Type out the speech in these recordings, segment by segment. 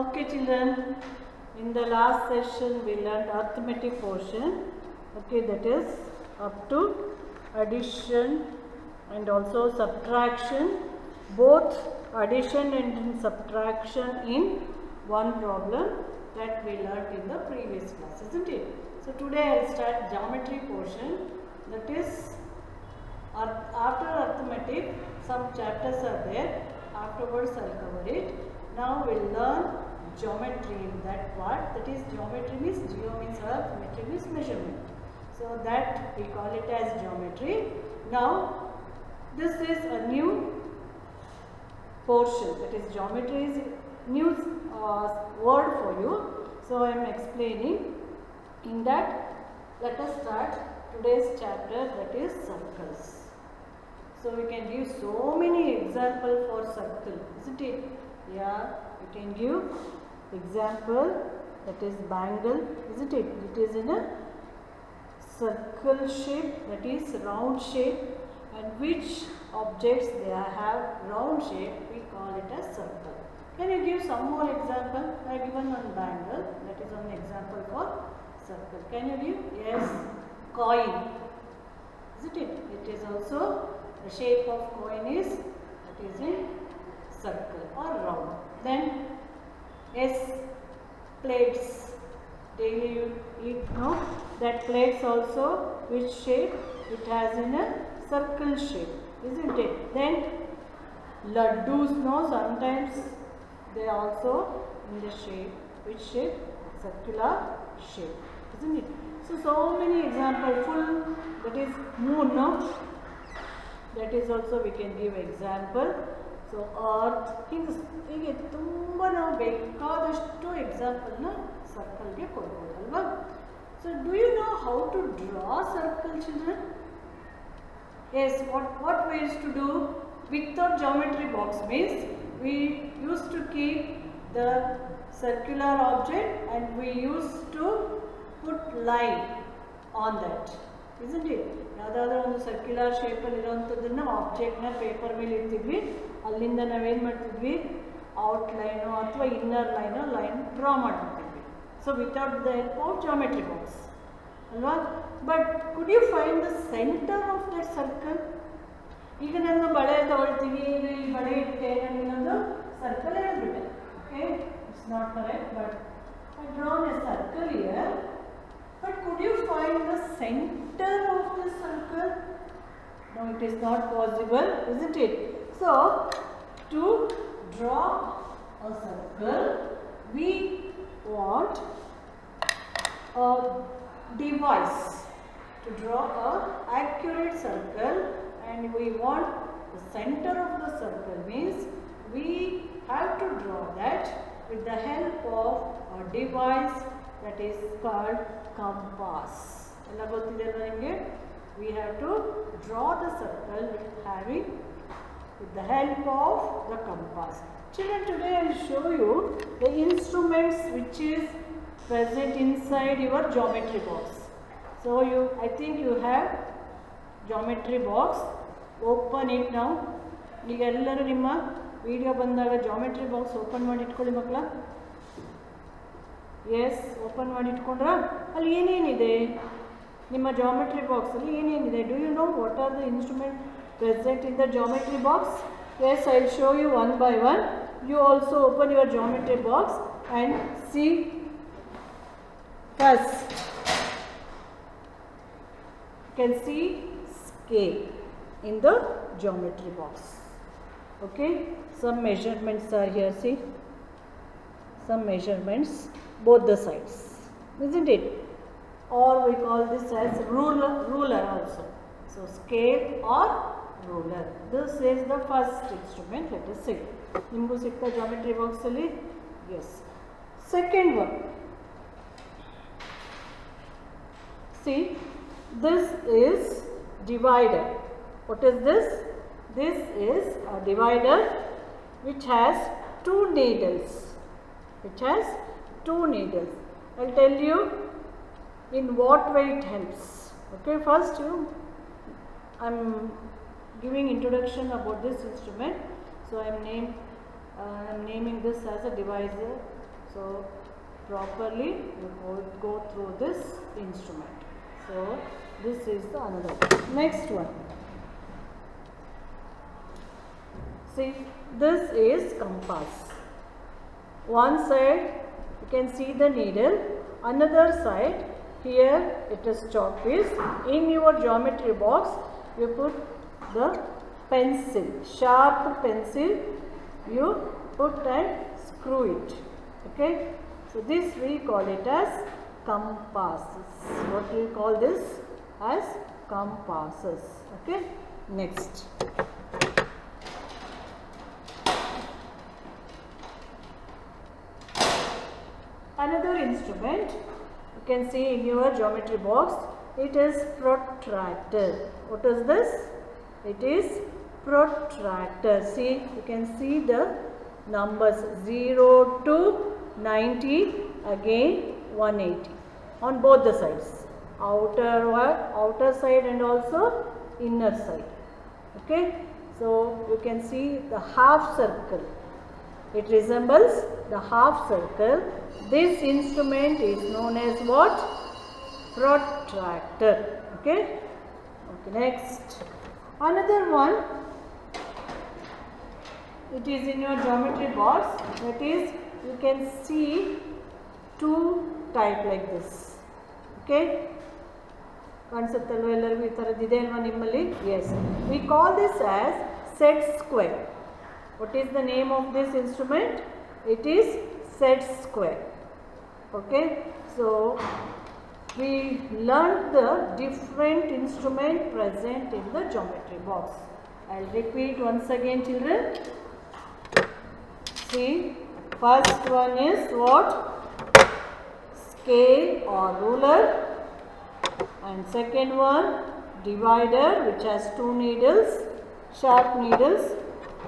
Okay children, in the last session we learned arithmetic portion, okay, that is up to addition and also subtraction, both addition and subtraction in one problem that we learned in the previous class, isn't it? So today I will start geometry portion, that is after arithmetic some chapters are there, afterwards I will cover it. Now we will learn geometry in that part, that is geometry means geo means earth, metry means measurement. So that we call it as geometry. Now this is a new portion, that is geometry is new word for you. So I am explaining in that. Let us start today's chapter, that is circles. So we can give so many examples for circle, isn't it? Yeah, we can give example, that is bangle, isn't it? It is in a circle shape, that is round shape, and which objects they have round shape, we call it as circle. Can you give some more example? I have given one bangle, that is one example for circle. Can you give? Yes, coin, isn't it? It is also the shape of coin is, that is in circle or round. Then yes, plates, daily you eat, no? That plates also which shape? It has in a circle shape, isn't it? Then laddus, no? Sometimes they also in the shape, which shape? Circular shape, isn't it? So many examples, full, that is moon, no? That is also we can give example. So earth, ಹೀಗೆ ತುಂಬ ನಾವು ಬೇಕಾದಷ್ಟು ಎಕ್ಸಾಂಪಲ್ನ ಸರ್ಕಲ್ಗೆ ಕೊಡ್ಬೋದು ಅಲ್ವಾ. So do you know how to draw circle children? Yes, what we used to do without geometry box means we used to keep the circular object and we used to put line on that, isn't it? ಯಾವುದಾದ್ರೂ ಒಂದು circular ಶೇಪಲ್ಲಿ ಇರೋವಂಥದ್ದನ್ನು ಆಬ್ಜೆಕ್ಟ್ನ paper ಮೇಲೆ ಇರ್ತಿದ್ವಿ, ಅಲ್ಲಿಂದ ನಾವೇನು ಮಾಡ್ತಿದ್ವಿ, outline ಅಥವಾ inner line draw ಮಾಡ್ತಿದ್ವಿ. So without the help of geometry box ಅಲ್ವಾ. But could you find the centre of that circle? ಈಗ ನಾನು ಬಳೆ ತಗೊಳ್ತೀವಿ, ಈಗ ಈ ಬಳೆ ಇಟ್ಟೆ, ನಾನು ಇನ್ನೊಂದು ಸರ್ಕಲ್ ಹೇಳ್ಬಿಟ್ಟೆ, okay, it's not correct, but I drawn a circle here. But could you find the center of the circle? No, it is not possible, isn't it? So, to draw a circle, we want a device to draw an accurate circle, and we want the center of the circle means we have to draw that with the help of a device that is called compass. ಎಲ್ಲ ಗೊತ್ತಿದೆ ಅಲ್ವಾ ನಿಮಗೆ? We have to draw the circle with the help of the compass. Children, today I will show you the instruments which is present inside your geometry box. So I think you have geometry box. Open it now. ಈಗ ಎಲ್ಲರೂ ನಿಮ್ಮ video ಬಂದಾಗ geometry box open ಮಾಡಿ ಇಟ್ಕೊಳ್ಳಿ ಮಕ್ಕಳ. S, open ಮಾಡಿ ಇಟ್ಕೊಂಡ್ರ? ಅಲ್ಲಿ ಏನೇನಿದೆ ನಿಮ್ಮ ಜಾಮೆಟ್ರಿ ಬಾಕ್ಸಲ್ಲಿ ಏನೇನಿದೆ? Do you know what are the instrument present in the geometry box? Yes, I will show you one by one. You also open your geometry box and see. First you can see scale in the geometry box. Okay, some measurements are here, see, some measurements both the sides, isn't it? Or we call this as ruler also. So scale or ruler, this is the first instrument. Let us see, nimgu sikka geometry box alli. Yes, second one, see, this is divider. What is this? This is a divider which has two needles. I'll tell you in what way it helps. Okay, first I'm giving introduction about this instrument. So I'm naming this as a So properly you go through this instrument. So this is the another one. Next one. See, this is compass. One side you can see the needle, another side here it is chalk piece. In your geometry box you put the pencil, sharp pencil, you put and screw it. Okay, so this we call it as compasses. What do you call this? As compasses. Okay, next. Another instrument you can see in your geometry box, it is protractor. What is this? It is protractor. See, you can see the numbers 0 to 90, again 180 on both the sides, outer side and also inner side. Okay, so you can see the half circle. It resembles the half circle. This instrument is known as what? Protractor. Okay. Okay. Next, another one. It is in your geometry box. That is, you can see two type like this. Okay. Yes. We call this as set square. What is the name of this instrument? It is set square. Okay, so we learned the different instrument present in the geometry box. I'll repeat once again, children. See, first one is what? Scale or ruler, and second one divider, which has two needles, sharp needles,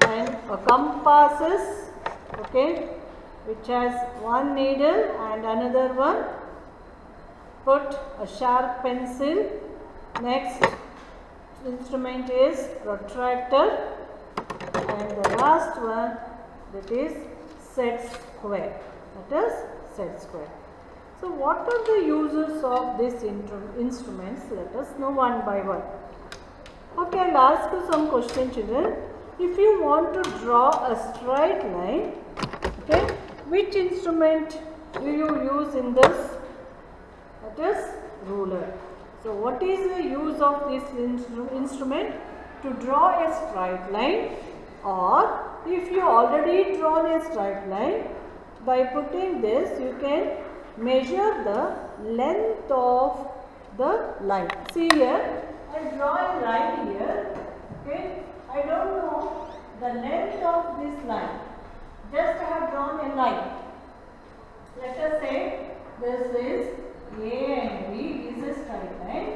and a compasses, okay, which has one needle and another one. Put a sharp pencil. Next instrument is protractor, and the last one, that is set square. That is set square. So what are the uses of these instruments? Let us know one by one. Okay, I'll ask you some question, children. If you want to draw a straight line, okay, which instrument do you use in this? That is ruler. So what is the use of this instrument? To draw a straight line, or if you already drawn a straight line, by putting this you can measure the length of the line. See here, I draw a line here. Okay, I don't know the length of this line. Just I have drawn a line. Let us say this is A and B. This is straight line.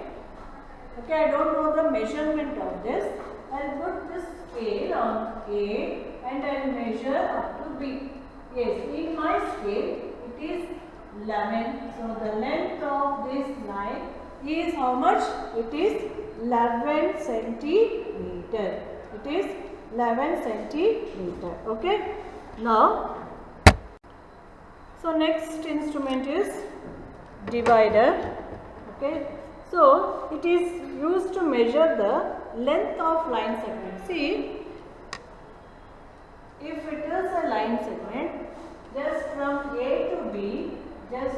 Okay, I don't know the measurement of this. I will put this scale on A and I will measure up to B. Yes, in my scale it is 11. So the length of this line is how much? It is 11 centimeter. It is 11 centimeter. Okay. Now, so next instrument is divider. Okay. So it is used to measure the length of line segment. See, if it is a line segment, just from A to B, just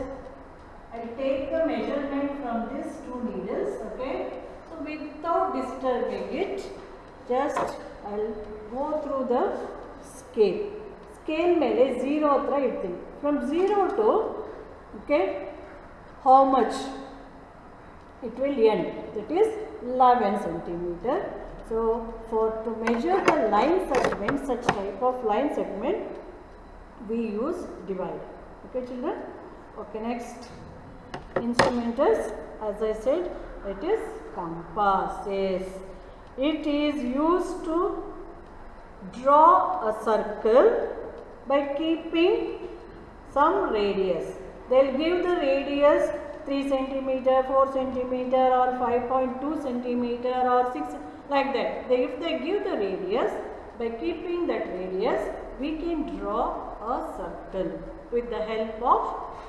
I will take the measurement from these two needles. Okay. So without disturbing it, just I will go through the scale. Scale ಮೇಲೆ 0 ಹತ್ರ ಇಡ್ತೀನಿ. From 0 to, okay, how much it will end? That is 11 centimeter. So to measure the line segment, such type of line segment, we use divider. Okay, children. Okay, next instrument is, as I said, it is compass. Yes, it is used to draw a circle by keeping some radius. They will give the radius 3 centimeter, 4 centimeter, or 5.2 centimeter, or 6, like that. If they give the radius, by keeping that radius, we can draw a circle with the help of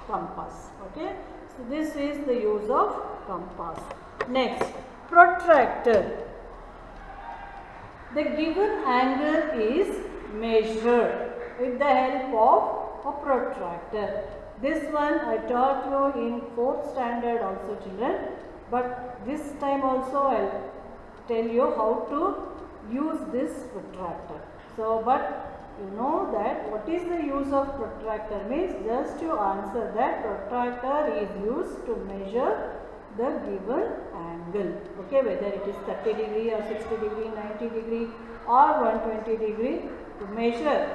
compass. Okay, so this is the use of compass. Next, protractor. The given angle is measured with the help of a protractor. This one I taught you in 4th standard also, children, but this time also I will tell you how to use this protractor. So, but you know that what is the use of protractor means, just you answer that protractor is used to measure the given angle, okay, whether it is 30 degree or 60 degree, 90 degree or 120 degree, to measure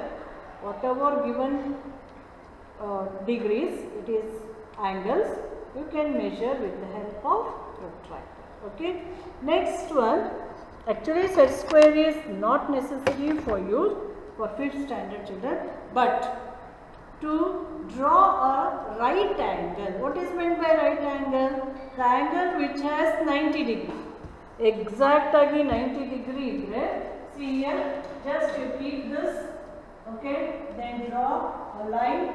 whatever given degrees it is angles, you can measure with the help of protractor. Okay. Next one, actually set square is not necessary for you for 5th standard children, but to draw a right angle. What is meant by right angle? The angle which has 90 degree. Exactly 90 degree. See here, just you keep this, okay, then draw a line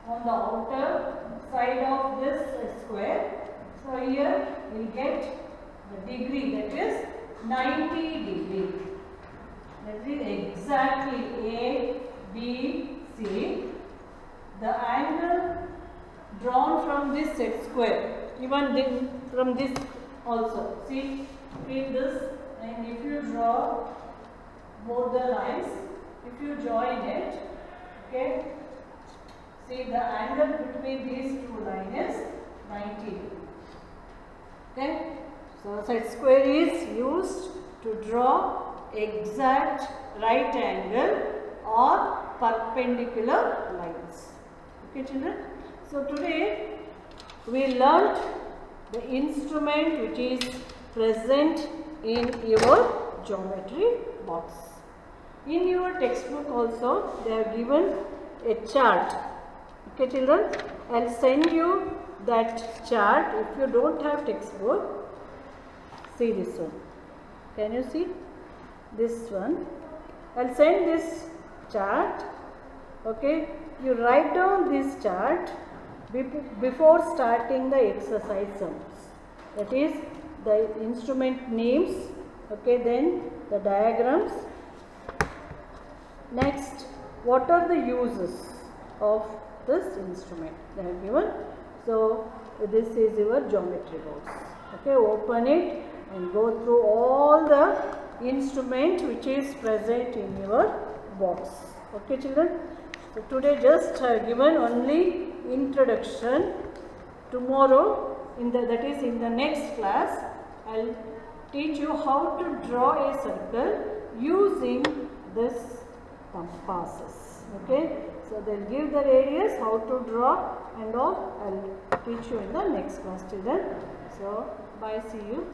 on the outer side of this square. So here we will get the degree, that is 90 degree. That is exactly A, B, C. The angle drawn from this set square, even from this also. See, keep this, and if you draw both the lines, if you join it, okay, see the angle between these two lines is 90. Okay, so set square is used to draw exact right angle or perpendicular lines. Okay, children. So today we learnt the instrument which is present in your geometry box. In your textbook also they have given a chart. Okay, children, I will send you that chart. If you don't have textbook, see this one. Can you see this one? I will send this chart. Okay, you write down this chart before starting the exercise sums. That is the instrument names, okay, then the diagrams. Next, what are the uses of this instrument they have given. So this is your geometry box. Okay, open it and go through all the instrument which is present in your box. Okay, children. So today just given only introduction. Tomorrow that is in the next class, I will teach you how to draw a circle using this compasses. Okay, so they will give the radius, how to draw and all. I will teach you in the next class, children. So bye, see you.